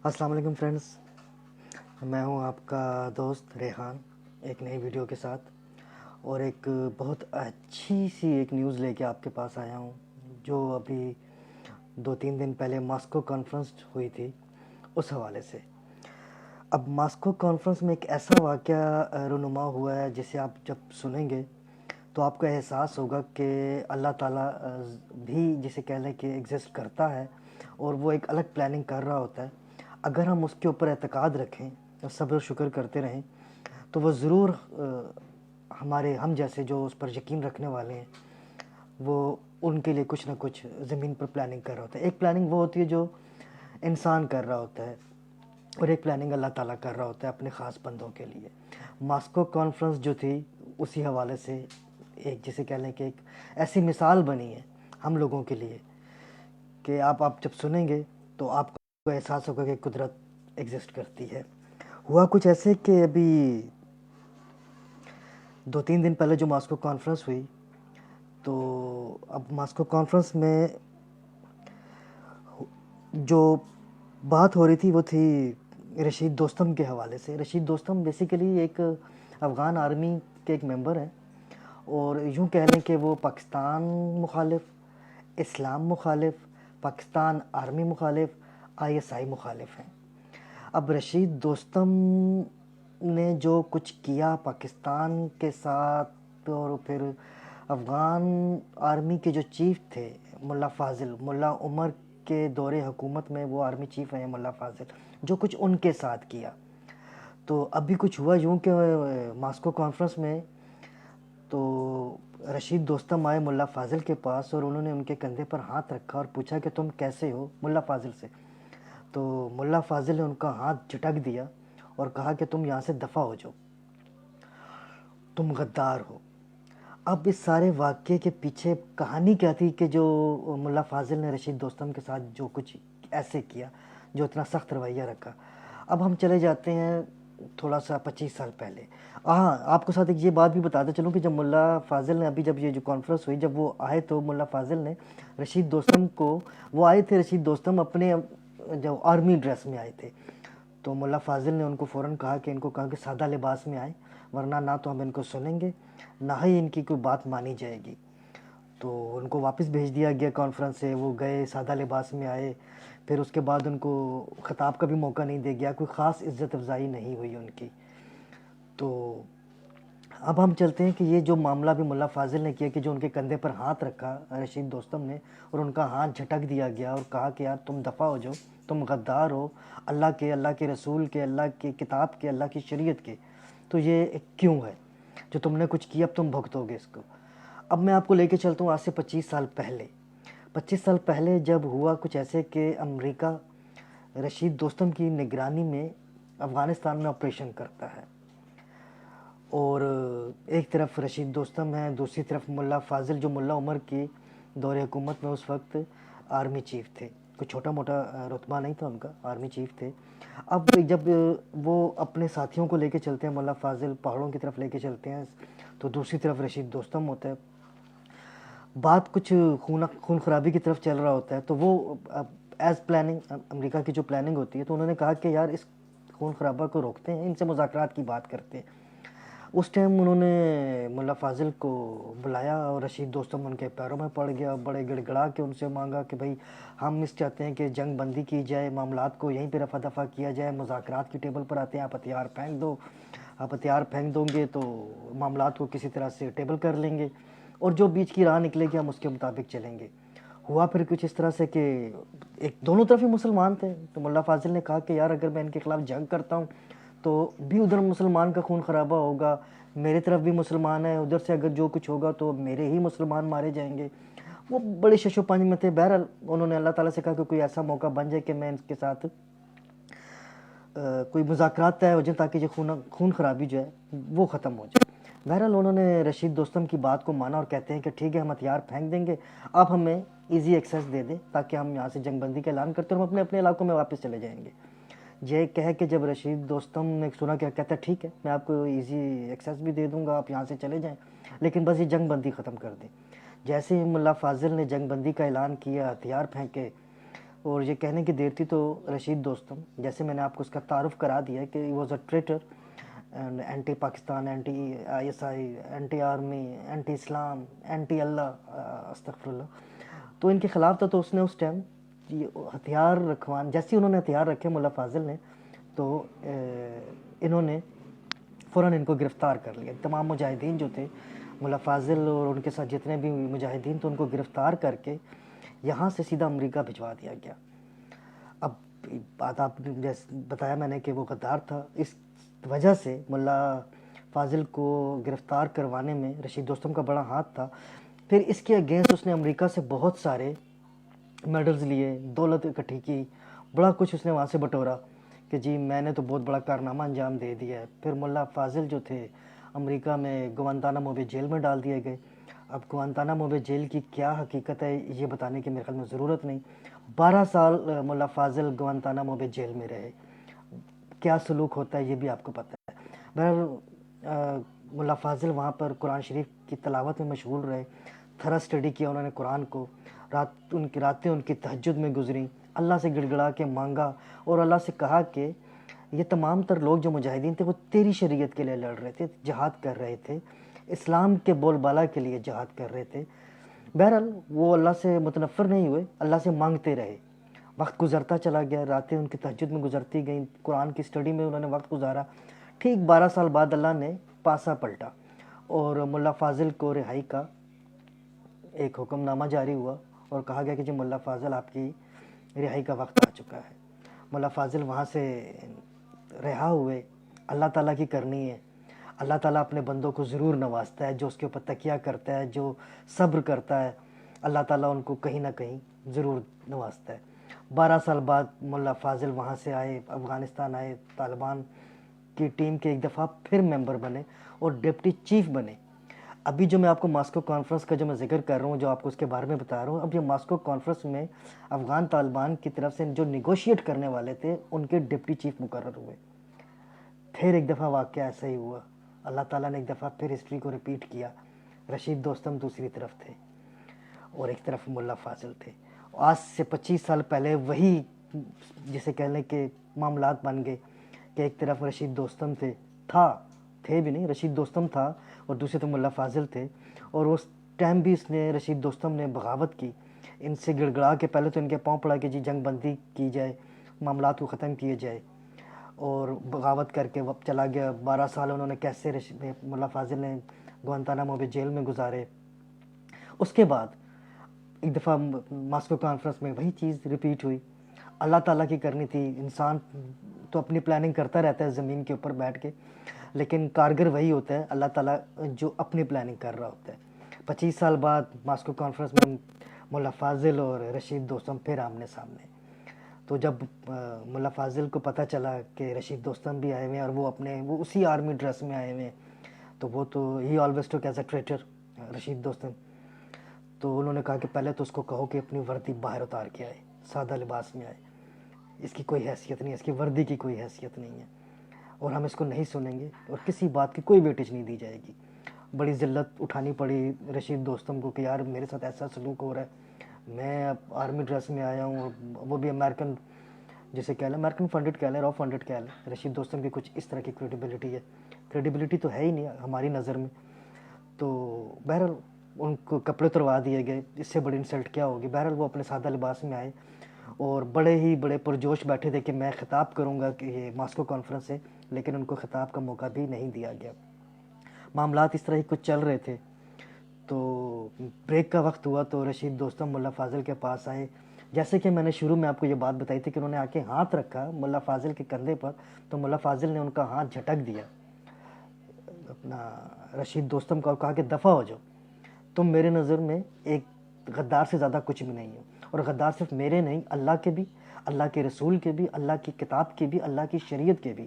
السلام علیکم فرینڈز، میں ہوں آپ کا دوست ریحان ایک نئی ویڈیو کے ساتھ، اور ایک بہت اچھی سی ایک نیوز لے کے آپ کے پاس آیا ہوں جو ابھی 2-3 دن پہلے ماسکو کانفرنس ہوئی تھی اس حوالے سے۔ اب ماسکو کانفرنس میں ایک ایسا واقعہ رونما ہوا ہے جسے آپ جب سنیں گے تو آپ کو احساس ہوگا کہ اللہ تعالیٰ بھی جسے کہہ لیں کہ ایگزسٹ کرتا ہے، اور وہ ایک الگ پلاننگ کر رہا ہوتا ہے۔ اگر ہم اس کے اوپر اعتقاد رکھیں اور صبر و شکر کرتے رہیں تو وہ ضرور ہم جیسے جو اس پر یقین رکھنے والے ہیں وہ ان کے لیے کچھ نہ کچھ زمین پر پلاننگ کر رہا ہوتا ہے۔ ایک پلاننگ وہ ہوتی ہے جو انسان کر رہا ہوتا ہے، اور ایک پلاننگ اللہ تعالیٰ کر رہا ہوتا ہے اپنے خاص بندوں کے لیے۔ ماسکو کانفرنس جو تھی اسی حوالے سے ایک جسے کہہ لیں کہ ایک ایسی مثال بنی ہے ہم لوگوں کے لیے کہ آپ جب سنیں گے تو آپ کو احساس ہوگا کہ قدرت ایگزسٹ کرتی ہے۔ ہوا کچھ ایسے کہ ابھی 2-3 دن پہلے جو ماسکو کانفرنس ہوئی، تو اب ماسکو کانفرنس میں جو بات ہو رہی تھی وہ تھی رشید دوستم کے حوالے سے۔ رشید دوستم بیسیکلی ایک افغان آرمی کے ایک ممبر ہیں، اور یوں کہہ لیں کہ وہ پاکستان مخالف، اسلام مخالف، پاکستان آرمی مخالف، ISI مخالف ہیں۔ اب رشید دوستم نے جو کچھ کیا پاکستان کے ساتھ، اور پھر افغان آرمی کے جو چیف تھے ملا فاضل، ملا عمر کے دور حکومت میں وہ آرمی چیف ہیں ملا فاضل، جو کچھ ان کے ساتھ کیا، تو ابھی کچھ ہوا یوں کہ ماسکو کانفرنس میں تو رشید دوستم آئے ملا فاضل کے پاس، اور انہوں نے ان کے کندھے پر ہاتھ رکھا اور پوچھا کہ تم کیسے ہو، ملا فاضل سے۔ تو ملا فاضل نے ان کا ہاتھ جھٹک دیا اور کہا کہ تم یہاں سے دفع ہو جاؤ، تم غدار ہو۔ اب اس سارے واقعے کے پیچھے کہانی کیا تھی کہ جو ملا فاضل نے رشید دوستم کے ساتھ جو کچھ ایسے کیا، جو اتنا سخت رویہ رکھا۔ اب ہم چلے جاتے ہیں تھوڑا سا 25 سال پہلے۔ ہاں، آپ کو ساتھ ایک یہ بات بھی بتاتے چلوں کہ جب ملا فاضل نے جب یہ جو کانفرنس ہوئی، جب وہ آئے تو ملا فاضل نے رشید دوستم کو، وہ آئے تھے رشید دوستم اپنے جو آرمی ڈریس میں آئے تھے، تو ملا فاضل نے ان کو فوراً کہا کہ سادہ لباس میں آئیں، ورنہ نہ تو ہم ان کو سنیں گے نہ ہی ان کی کوئی بات مانی جائے گی۔ تو ان کو واپس بھیج دیا گیا کانفرنس سے، وہ گئے سادہ لباس میں آئے، پھر اس کے بعد ان کو خطاب کا بھی موقع نہیں دیا گیا، کوئی خاص عزت افزائی نہیں ہوئی ان کی۔ تو اب ہم چلتے ہیں کہ یہ جو معاملہ بھی ملا فاضل نے کیا کہ جو ان کے کندھے پر ہاتھ رکھا رشید دوستم نے، اور ان کا ہاتھ جھٹک دیا گیا اور کہا کہ یار تم دفع ہو جاؤ، تم غدار ہو اللہ کے رسول کے، اللہ کی کتاب کے، اللہ کی شریعت کے، تو یہ کیوں ہے جو تم نے کچھ کیا، اب تم بھگتو گے اس کو۔ اب میں آپ کو لے کے چلتا ہوں آج سے 25 سال پہلے۔ 25 سال پہلے جب ہوا کچھ ایسے کہ امریکہ رشید دوستم کی نگرانی میں افغانستان میں آپریشن کرتا ہے، اور ایک طرف رشید دوستم ہے، دوسری طرف ملا فاضل جو ملا عمر کی دور حکومت میں اس وقت آرمی چیف تھے، کوئی چھوٹا موٹا رتبہ نہیں تھا ان کا، آرمی چیف تھے۔ اب جب وہ اپنے ساتھیوں کو لے کے چلتے ہیں، ملا فاضل پہاڑوں کی طرف لے کے چلتے ہیں، تو دوسری طرف رشید دوستم ہوتا ہے، بات کچھ خون خرابی کی طرف چل رہا ہوتا ہے، تو وہ ایز پلاننگ، امریکہ کی جو پلاننگ ہوتی ہے، تو انہوں نے کہا کہ یار اس خون خرابہ کو روکتے ہیں، ان سے مذاکرات کی بات کرتے ہیں۔ اس ٹائم انہوں نے ملا فاضل کو بلایا اور رشید دوستم ان کے پیروں میں پڑ گیا، بڑے گڑ گڑا کے ان سے مانگا کہ بھائی ہم چاہتے ہیں کہ جنگ بندی کی جائے، معاملات کو یہیں پہ رفع دفع کیا جائے، مذاکرات کی ٹیبل پر آتے ہیں، آپ ہتھیار پھینک دو، آپ ہتھیار پھینک دو گے تو معاملات کو کسی طرح سے ٹیبل کر لیں گے، اور جو بیچ کی راہ نکلے گی ہم اس کے مطابق چلیں گے۔ ہوا پھر کچھ اس طرح سے کہ دونوں طرف ہی مسلمان تھے، تو ملا فاضل نے کہا کہ یار اگر میں ان کے خلاف جنگ کرتا ہوں تو بھی ادھر مسلمان کا خون خرابہ ہوگا، میرے طرف بھی مسلمان ہیں، ادھر سے اگر جو کچھ ہوگا تو میرے ہی مسلمان مارے جائیں گے۔ وہ بڑے شش و پنج میں تھے۔ بہرحال انہوں نے اللہ تعالیٰ سے کہا کہ کوئی ایسا موقع بن جائے کہ میں ان کے ساتھ کوئی مذاکرات طے ہو جائیں تاکہ یہ خون خرابی جو ہے وہ ختم ہو جائے۔ بہرحال انہوں نے رشید دوستم کی بات کو مانا اور کہتے ہیں کہ ٹھیک ہے ہم ہتھیار پھینک دیں گے، آپ ہمیں ایزی ایکسیس دے دیں تاکہ ہم یہاں سے جنگ بندی کا اعلان کرتے ہیں اور ہم اپنے علاقوں میں واپس چلے جائیں گے۔ یہ کہہ کہ جب رشید دوستم نے سنا کہ کہتا ہے ٹھیک ہے میں آپ کو ایزی ایکسیس بھی دے دوں گا، آپ یہاں سے چلے جائیں، لیکن بس یہ جنگ بندی ختم کر دیں۔ جیسے ہی ملا فاضل نے جنگ بندی کا اعلان کیا، ہتھیار پھینکے، اور یہ کہنے کی دیر تھی تو رشید دوستم، جیسے میں نے آپ کو اس کا تعارف کرا دیا کہ he was a traitor, anti Pakistan, anti I S I, anti army, anti Islam, anti Allah, استغفر اللہ. تو ان کے خلاف تھا. تو اس نے اس ٹائم ہتھیار رکھوان، جیسے انہوں نے ہتھیار رکھے ملا فاضل نے، تو انہوں نے فوراً ان کو گرفتار کر لیا. تمام مجاہدین جو تھے، ملا فاضل اور ان کے ساتھ جتنے بھی مجاہدین تو ان کو گرفتار کر کے یہاں سے سیدھا امریکہ بھجوا دیا گیا. اب بات آپ نے جیسے بتایا میں نے کہ وہ غدار تھا، اس وجہ سے ملا فاضل کو گرفتار کروانے میں رشید دوستم کا بڑا ہاتھ تھا. پھر اس کے اگینسٹ اس نے امریکہ سے بہت سارے میڈلز لیے، دولت اکٹھی کی، بڑا کچھ اس نے وہاں سے بٹورا کہ جی میں نے تو بہت بڑا کارنامہ انجام دے دیا ہے. پھر ملا فاضل جو تھے امریکہ میں گوانتانامو بے جیل میں ڈال دیے گئے. اب گوانتانامو بے جیل کی کیا حقیقت ہے یہ بتانے کی میرے خیال میں ضرورت نہیں. 12 سال ملا فاضل گوانتانامو بے جیل میں رہے. کیا سلوک ہوتا ہے یہ بھی آپ کو پتہ ہے. بہرحال ملا فاضل وہاں پر قرآن شریف کی تلاوت میں مشغول رہے، تھرا اسٹڈی کیا انہوں نے قرآن کو. ان کی راتیں ان کی تہجد میں گزریں، اللہ سے گڑ گڑا کے مانگا اور اللہ سے کہا کہ یہ تمام تر لوگ جو مجاہدین تھے وہ تیری شریعت کے لیے لڑ رہے تھے، جہاد کر رہے تھے، اسلام کے بول بالا کے لیے جہاد کر رہے تھے. بہرحال وہ اللہ سے متنفر نہیں ہوئے، اللہ سے مانگتے رہے. وقت گزرتا چلا گیا، راتیں ان کی تہجد میں گزرتی گئیں، قرآن کی اسٹڈی میں انہوں نے وقت گزارا. ٹھیک 12 سال بعد اللہ نے پاسا پلٹا اور ملا فاضل کو رہائی کا ایک حکم نامہ جاری ہوا اور کہا گیا کہ جی ملا فاضل آپ کی رہائی کا وقت آ چکا ہے. ملا فاضل وہاں سے رہا ہوئے. اللہ تعالیٰ کی کرنی ہے، اللہ تعالیٰ اپنے بندوں کو ضرور نوازتا ہے، جو اس کے اوپر تکیہ کرتا ہے، جو صبر کرتا ہے، اللہ تعالیٰ ان کو کہیں نہ کہیں ضرور نوازتا ہے. 12 سال بعد ملا فاضل وہاں سے آئے، افغانستان آئے، طالبان کی ٹیم کے ایک دفعہ پھر ممبر بنے اور ڈپٹی چیف بنے. ابھی جو میں آپ کو ماسکو کانفرنس کا جو میں ذکر کر رہا ہوں، جو آپ کو اس کے بارے میں بتا رہا ہوں، اب یہ ماسکو کانفرنس میں افغان طالبان کی طرف سے جو نیگوشیٹ کرنے والے تھے ان کے ڈپٹی چیف مقرر ہوئے. پھر ایک دفعہ واقعہ ایسا ہی ہوا، اللہ تعالیٰ نے ایک دفعہ پھر ہسٹری کو ریپیٹ کیا. رشید دوستم دوسری طرف تھے اور ایک طرف ملا فاضل تھے. آج سے 25 سال پہلے وہی جسے کہنے کے معاملات بن گئے کہ ایک طرف رشید دوستم تھے بھی نہیں، رشید دوستم تھا اور دوسرے تو ملا فاضل تھے. اور اس ٹائم بھی اس نے رشید دوستم نے بغاوت کی، ان سے گڑ گڑا کے پہلے تو ان کے پاؤں پڑا کہ جی جنگ بندی کی جائے، معاملات کو ختم کیے جائے، اور بغاوت کر کے وقت چلا گیا. 12 سال انہوں نے کیسے ملا فاضل نے گوانتانامو بے جیل میں گزارے. اس کے بعد ایک دفعہ ماسکو کانفرنس میں وہی چیز ریپیٹ ہوئی. اللہ تعالیٰ کی کرنی تھی. انسان تو اپنی پلاننگ کرتا رہتا ہے زمین کے اوپر بیٹھ کے، لیکن کارگر وہی ہوتا ہے اللہ تعالیٰ جو اپنی پلاننگ کر رہا ہوتا ہے. 25 سال بعد ماسکو کانفرنس میں ملا فاضل اور رشید دوستم پھر آمنے سامنے. تو جب ملا فاضل کو پتہ چلا کہ رشید دوستم بھی آئے ہوئے ہیں اور وہ اسی آرمی ڈریس میں آئے ہوئے ہیں، تو وہ تو ہی آلویز ٹوک ایز اے ٹریٹر رشید دوستم. تو انہوں نے کہا کہ پہلے تو اس کو کہو کہ اپنی وردی باہر اتار کے آئے، سادہ لباس میں آئے، اس کی کوئی حیثیت نہیں ہے، اس کی وردی کی کوئی حیثیت نہیں ہے اور ہم اس کو نہیں سنیں گے اور کسی بات کی کوئی ویٹیج نہیں دی جائے گی. بڑی ذلت اٹھانی پڑی رشید دوستم کو کہ یار میرے ساتھ ایسا سلوک ہو رہا ہے، میں آرمی ڈریس میں آیا ہوں، وہ بھی امریکن، جسے کہہ لیں امریکن فنڈڈ کہہ لیں، را فنڈڈ کہہ لیں. رشید دوستم کی کچھ اس طرح کی کریڈیبلٹی ہے، کریڈیبلٹی تو ہے ہی نہیں ہماری نظر میں. تو بہرحال ان کو کپڑے اتروا دیے گئے، اس سے بڑی انسلٹ کیا ہوگی. بہرحال وہ اپنے سادہ لباس میں آئے اور بڑے پرجوش بیٹھے تھے کہ میں خطاب کروں گا کہ یہ ماسکو کانفرنس ہے، لیکن ان کو خطاب کا موقع بھی نہیں دیا گیا. معاملات اس طرح ہی کچھ چل رہے تھے. تو بریک کا وقت ہوا تو رشید دوستم ملا فاضل کے پاس آئے. جیسے کہ میں نے شروع میں آپ کو یہ بات بتائی تھی کہ انہوں نے آ کے ہاتھ رکھا ملا فاضل کے کندھے پر، تو ملا فاضل نے ان کا ہاتھ جھٹک دیا اپنا رشید دوستم کا اور کہا کہ دفع ہو جاؤ، تم میرے نظر میں ایک غدار سے زیادہ کچھ بھی نہیں ہو. اور غدار صرف میرے نہیں، اللہ کے بھی، اللہ کے رسول کے بھی، اللہ کی کتاب کے بھی، اللہ کی شریعت کے بھی.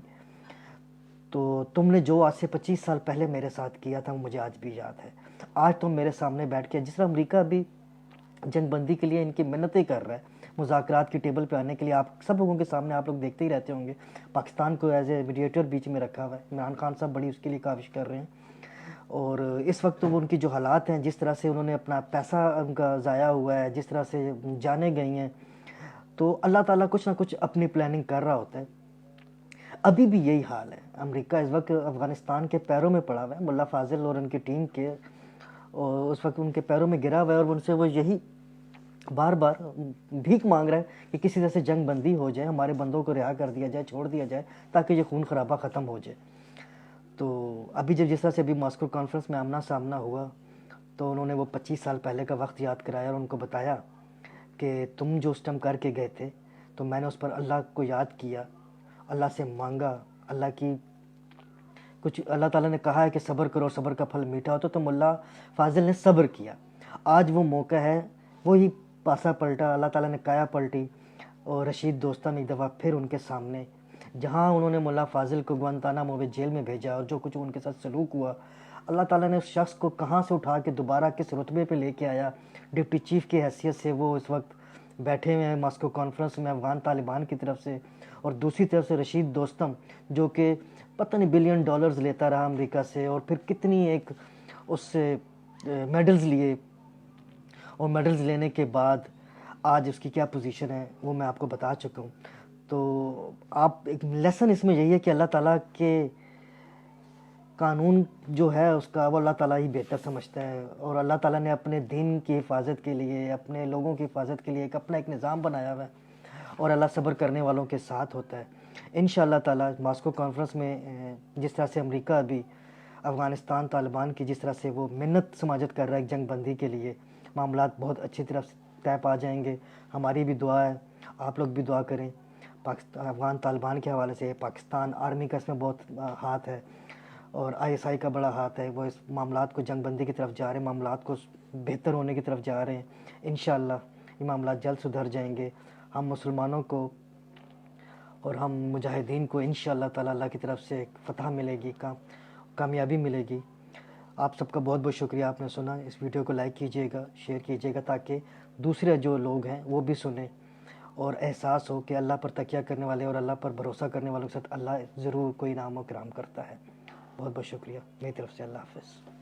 تو تم نے جو آج سے 25 سال پہلے میرے ساتھ کیا تھا وہ مجھے آج بھی یاد ہے. آج تم میرے سامنے بیٹھ کے، جس طرح امریکہ بھی جنگ بندی کے لیے ان کی منتیں کر رہا ہے، مذاکرات کی ٹیبل پہ آنے کے لیے، آپ سب لوگوں کے سامنے آپ لوگ دیکھتے ہی رہتے ہوں گے پاکستان کو ایز اے میڈیٹر بیچ میں رکھا ہوا ہے. عمران خان صاحب بڑی اس کے لیے کاوش کر رہے ہیں. اور اس وقت وہ ان کی جو حالات ہیں، جس طرح سے انہوں نے اپنا پیسہ ان کا ضائع ہوا ہے، جس طرح سے جانیں گئی ہیں، تو اللہ تعالیٰ کچھ نہ کچھ اپنی پلاننگ کر رہا ہوتا ہے. ابھی بھی یہی حال ہے. امریکہ اس وقت افغانستان کے پیروں میں پڑا ہوا ہے, ملا فاضل اور ان کی ٹیم کے, اور اس وقت ان کے پیروں میں گرا ہوا ہے, اور ان سے وہ یہی بار بار بھیک مانگ رہا ہے کہ کسی طرح سے جنگ بندی ہو جائے, ہمارے بندوں کو رہا کر دیا جائے, چھوڑ دیا جائے, تاکہ یہ خون خرابہ ختم ہو جائے. تو ابھی جس طرح سے ابھی ماسکو کانفرنس میں آمنا سامنا ہوا, تو انہوں نے وہ 25 سال پہلے کا وقت یاد کرایا اور ان کو بتایا کہ تم جو اس ٹائم کر کے گئے تھے, تو میں نے اس پر اللہ کو یاد کیا, اللہ سے مانگا, اللہ کی کچھ, اللہ تعالیٰ نے کہا ہے کہ صبر کرو, صبر کا پھل میٹھا ہوتا, تو ملا فاضل نے صبر کیا. آج وہ موقع ہے, وہی پاسا پلٹا, اللہ تعالیٰ نے کایا پلٹی, اور رشید دوستم ایک دفعہ پھر ان کے سامنے, جہاں انہوں نے ملا فاضل کو گوانتانامو میں جیل میں بھیجا, اور جو کچھ ان کے ساتھ سلوک ہوا, اللہ تعالیٰ نے اس شخص کو کہاں سے اٹھا کے دوبارہ کس رتبے پہ لے کے آیا. ڈپٹی چیف کی حیثیت سے وہ اس وقت بیٹھے ہوئے ہیں ماسکو کانفرنس میں افغان طالبان کی طرف سے, اور دوسری طرف سے رشید دوستم جو کہ پتہ نہیں بلین ڈالرز لیتا رہا امریکہ سے, اور پھر کتنی ایک اس سے میڈلز لیے, اور میڈلز لینے کے بعد آج اس کی کیا پوزیشن ہے وہ میں آپ کو بتا چکا ہوں. تو آپ ایک لیسن اس میں یہی ہے کہ اللہ تعالیٰ کے قانون جو ہے اس کا, وہ اللہ تعالیٰ ہی بہتر سمجھتا ہے, اور اللہ تعالیٰ نے اپنے دین کی حفاظت کے لیے, اپنے لوگوں کی حفاظت کے لیے اپنا ایک نظام بنایا ہوا ہے, اور اللہ صبر کرنے والوں کے ساتھ ہوتا ہے. انشاءاللہ تعالیٰ ماسکو کانفرنس میں جس طرح سے امریکہ ابھی افغانستان طالبان کی جس طرح سے وہ منت سماجت کر رہا ہے ایک جنگ بندی کے لیے, معاملات بہت اچھی طرح سے طے پا جائیں گے. ہماری بھی دعا ہے, آپ لوگ بھی دعا کریں. افغان طالبان کے حوالے سے پاکستان آرمی کا اس میں بہت ہاتھ ہے, اور ISI کا بڑا ہاتھ ہے, وہ اس معاملات کو جنگ بندی کی طرف جا رہے ہیں, معاملات کو بہتر ہونے کی طرف جا رہے ہیں. انشاءاللہ یہ معاملات جلد سدھر جائیں گے. ہم مسلمانوں کو اور ہم مجاہدین کو انشاءاللہ تعالی اللہ کی طرف سے ایک فتح ملے گی, کامیابی ملے گی. آپ سب کا بہت بہت شکریہ, آپ نے سنا. اس ویڈیو کو لائک کیجئے گا, شیئر کیجئے گا, تاکہ دوسرے جو لوگ ہیں وہ بھی سنیں, اور احساس ہو کہ اللہ پر تکیہ کرنے والے اور اللہ پر بھروسہ کرنے والوں کے ساتھ اللہ ضرور کوئی انعام و کرام کرتا ہے. بہت بہت شکریہ میری طرف سے. اللہ حافظ.